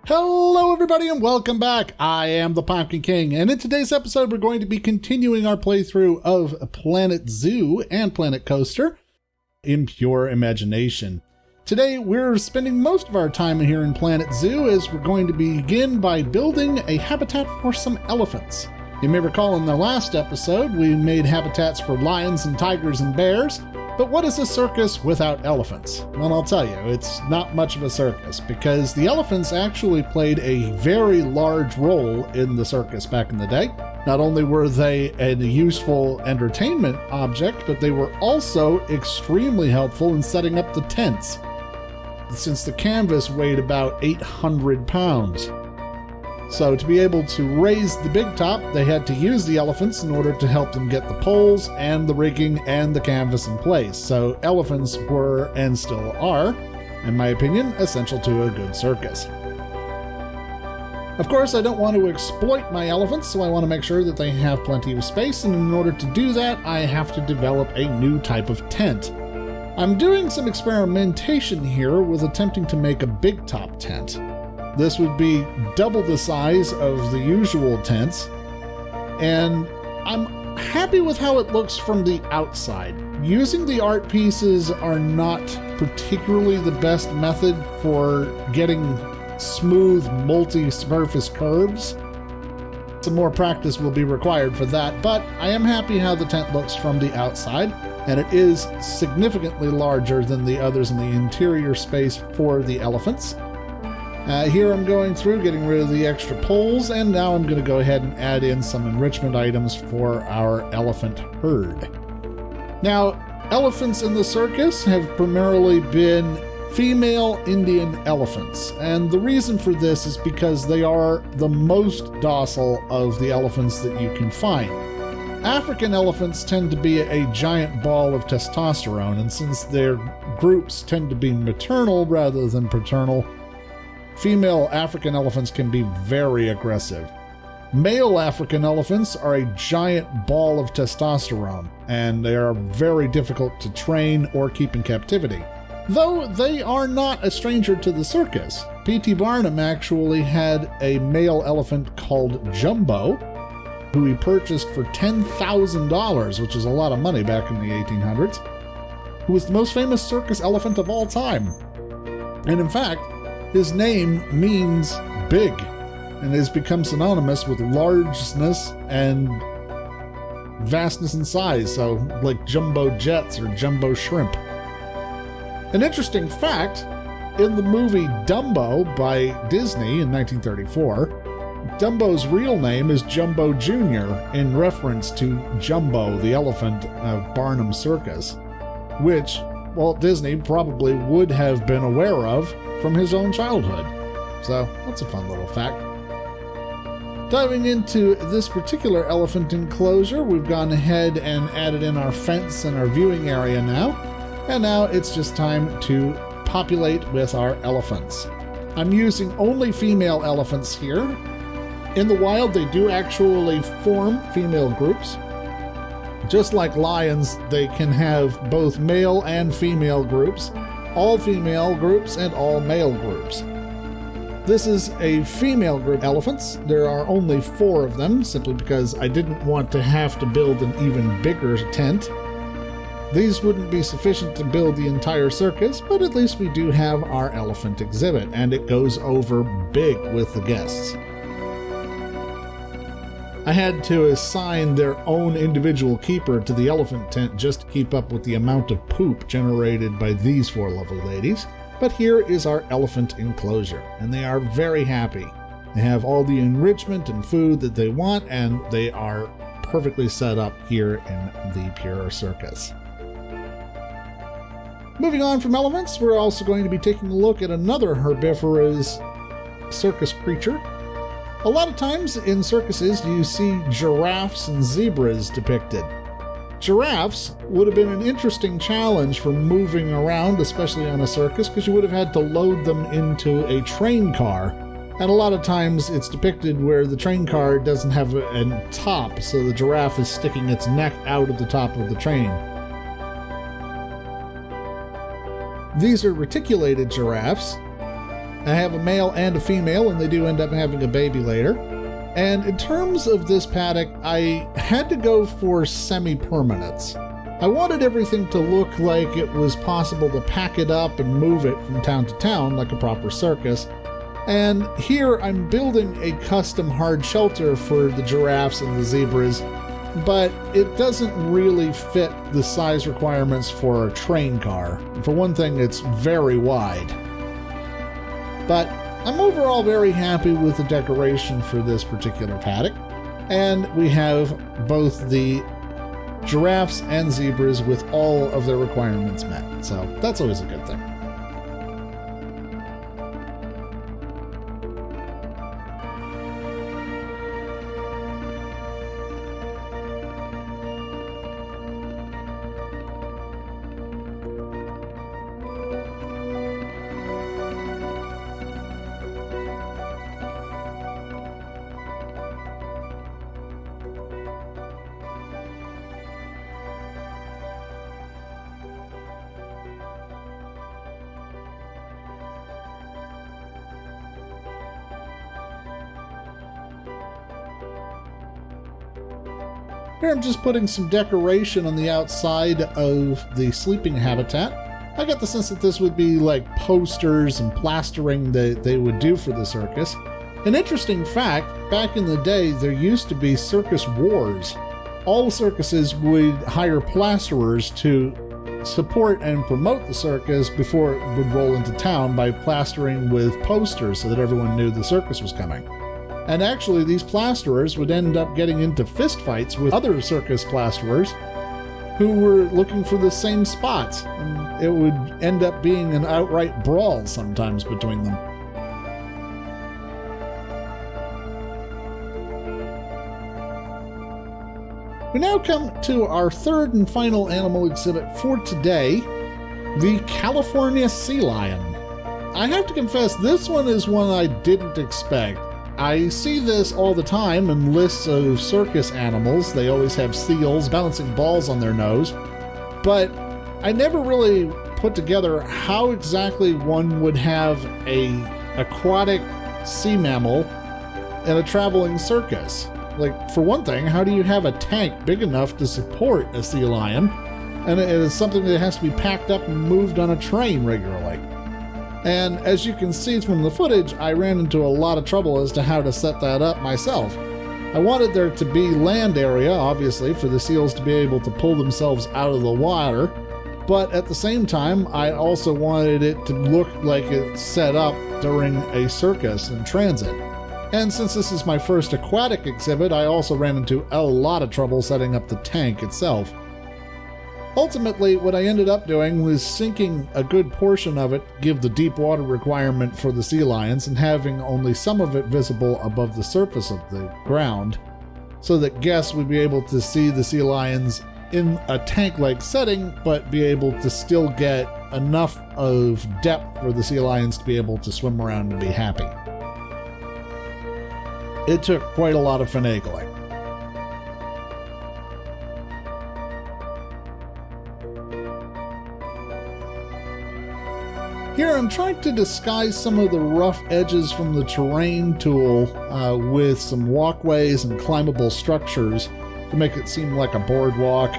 Hello everybody and welcome back. I am the Pompkin King, and in today's episode we're going to be continuing our playthrough of Planet Zoo and Planet Coaster in pure imagination. Today we're spending most of our time here in Planet Zoo as we're going to begin by building a habitat for some elephants. You may recall in the last episode we made habitats for lions and tigers and bears. But what is a circus without elephants? Well, I'll tell you, it's not much of a circus because the elephants actually played a very large role in the circus back in the day. Not only were they a useful entertainment object, but they were also extremely helpful in setting up the tents, since the canvas weighed about 800 pounds. So to be able to raise the big top, they had to use the elephants in order to help them get the poles and the rigging and the canvas in place. So elephants were, and still are, in my opinion, essential to a good circus. Of course, I don't want to exploit my elephants, so I want to make sure that they have plenty of space, and in order to do that, I have to develop a new type of tent. I'm doing some experimentation here with attempting to make a big top tent. This would be double the size of the usual tents, and I'm happy with how it looks from the outside. Using the art pieces are not particularly the best method for getting smooth multi-surface curves. Some more practice will be required for that, but I am happy how the tent looks from the outside, and it is significantly larger than the others in the interior space for the elephants. Here I'm going through, getting rid of the extra poles, and now I'm going to go ahead and add in some enrichment items for our elephant herd. Now, elephants in the circus have primarily been female Indian elephants, and the reason for this is because they are the most docile of the elephants that you can find. African elephants tend to be a giant ball of testosterone, and since their groups tend to be maternal rather than paternal, female African elephants can be very aggressive. Male African elephants are a giant ball of testosterone, and they are very difficult to train or keep in captivity. Though they are not a stranger to the circus. P.T. Barnum actually had a male elephant called Jumbo, who he purchased for $10,000, which is a lot of money back in the 1800s, who was the most famous circus elephant of all time. And in fact, his name means big and has become synonymous with largeness and vastness in size, so like jumbo jets or jumbo shrimp. An interesting fact, in the movie Dumbo by Disney in 1934, Dumbo's real name is Jumbo Jr. in reference to Jumbo, the elephant of Barnum Circus, which Walt Disney probably would have been aware of from his own childhood. So that's a fun little fact. Diving into this particular elephant enclosure, we've gone ahead and added in our fence and our viewing area now. And now it's just time to populate with our elephants. I'm using only female elephants here. In the wild, they do actually form female groups. Just like lions, they can have both male and female groups, all female groups, and all male groups. This is a female group of elephants. There are only 4 of them, simply because I didn't want to have to build an even bigger tent. These wouldn't be sufficient to build the entire circus, but at least we do have our elephant exhibit, and it goes over big with the guests. I had to assign their own individual keeper to the elephant tent just to keep up with the amount of poop generated by these 4 lovely ladies. But here is our elephant enclosure, and they are very happy. They have all the enrichment and food that they want, and they are perfectly set up here in the pure circus. Moving on from elephants, we're also going to be taking a look at another herbivorous circus creature. A lot of times in circuses you see giraffes and zebras depicted. Giraffes would have been an interesting challenge for moving around, especially on a circus, because you would have had to load them into a train car. And a lot of times it's depicted where the train car doesn't have a top, so the giraffe is sticking its neck out of the top of the train. These are reticulated giraffes, I have a male and a female, and they do end up having a baby later. And in terms of this paddock, I had to go for semi-permanence. I wanted everything to look like it was possible to pack it up and move it from town to town like a proper circus. And here I'm building a custom hard shelter for the giraffes and the zebras, but it doesn't really fit the size requirements for a train car. For one thing, it's very wide. But I'm overall very happy with the decoration for this particular paddock, and we have both the giraffes and zebras with all of their requirements met, so that's always a good thing. Here I'm just putting some decoration on the outside of the sleeping habitat. I got the sense that this would be like posters and plastering that they would do for the circus. An interesting fact, back in the day there used to be circus wars. All circuses would hire plasterers to support and promote the circus before it would roll into town by plastering with posters so that everyone knew the circus was coming. And actually, these plasterers would end up getting into fistfights with other circus plasterers who were looking for the same spots. And it would end up being an outright brawl sometimes between them. We now come to our third and final animal exhibit for today, the California sea lion. I have to confess, this one is one I didn't expect. I see this all the time in lists of circus animals. They always have seals bouncing balls on their nose. But I never really put together how exactly one would have an aquatic sea mammal in a traveling circus. Like, for one thing, how do you have a tank big enough to support a sea lion? And it is something that has to be packed up and moved on a train regularly. And as you can see from the footage, I ran into a lot of trouble as to how to set that up myself. I wanted there to be land area, obviously, for the seals to be able to pull themselves out of the water, but at the same time, I also wanted it to look like it's set up during a circus in transit. And since this is my first aquatic exhibit, I also ran into a lot of trouble setting up the tank itself. Ultimately, what I ended up doing was sinking a good portion of it, give the deep water requirement for the sea lions, and having only some of it visible above the surface of the ground, so that guests would be able to see the sea lions in a tank-like setting, but be able to still get enough of depth for the sea lions to be able to swim around and be happy. It took quite a lot of finagling. Here I'm trying to disguise some of the rough edges from the terrain tool with some walkways and climbable structures to make it seem like a boardwalk,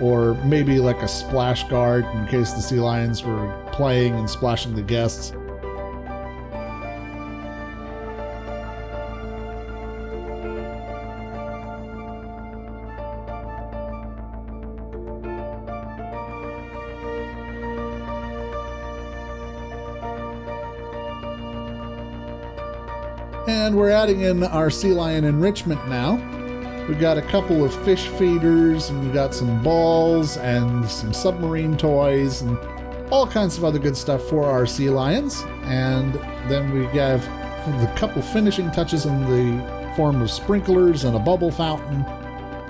or maybe like a splash guard in case the sea lions were playing and splashing the guests. And we're adding in our sea lion enrichment now. We've got a couple of fish feeders, and we've got some balls and some submarine toys and all kinds of other good stuff for our sea lions. And then we have a couple finishing touches in the form of sprinklers and a bubble fountain.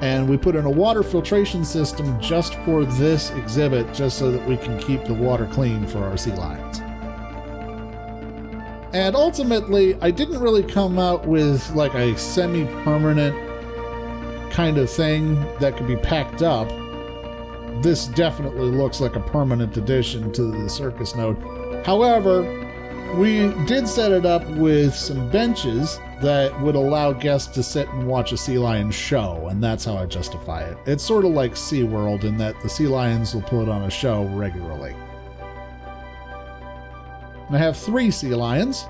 And we put in a water filtration system just for this exhibit, just so that we can keep the water clean for our sea lions. And ultimately, I didn't really come out with like a semi-permanent kind of thing that could be packed up. This definitely looks like a permanent addition to the circus node. However, We did set it up with some benches that would allow guests to sit and watch a sea lion show, and that's how I justify it. It's sort of like SeaWorld in that the sea lions will put on a show regularly. I have 3 sea lions.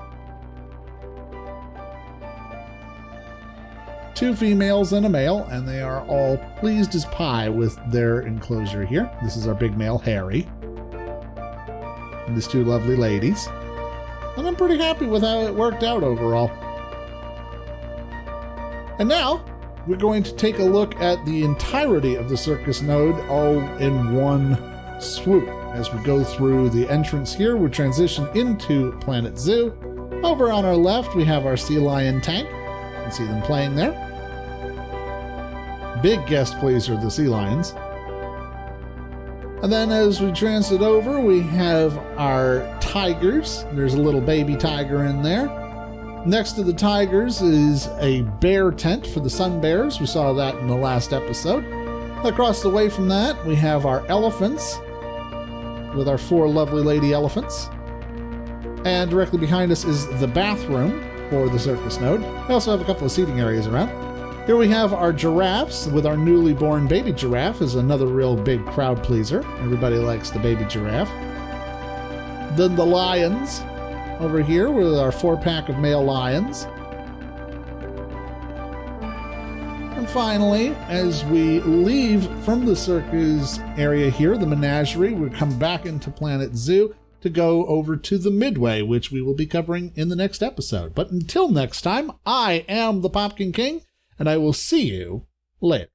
2 females and a male, and they are all pleased as pie with their enclosure here. This is our big male, Harry. And these 2 lovely ladies. And I'm pretty happy with how it worked out overall. And now, we're going to take a look at the entirety of the circus node all in one swoop. As we go through the entrance here, we transition into Planet Zoo. Over on our left, we have our sea lion tank. You can see them playing there. Big guest pleaser, the sea lions. And then as we transit over, we have our tigers. There's a little baby tiger in there. Next to the tigers is a bear tent for the sun bears. We saw that in the last episode. Across the way from that, we have our elephants with our 4 lovely lady elephants. And directly behind us is the bathroom for the circus node. We also have a couple of seating areas around. Here we have our giraffes with our newly born baby giraffe is another real big crowd pleaser. Everybody likes the baby giraffe. Then the lions over here with our 4-pack of male lions. And finally, as we leave from the circus area here, the menagerie, we come back into Planet Zoo to go over to the Midway, which we will be covering in the next episode. But until next time, I am the Pompkin King, and I will see you later.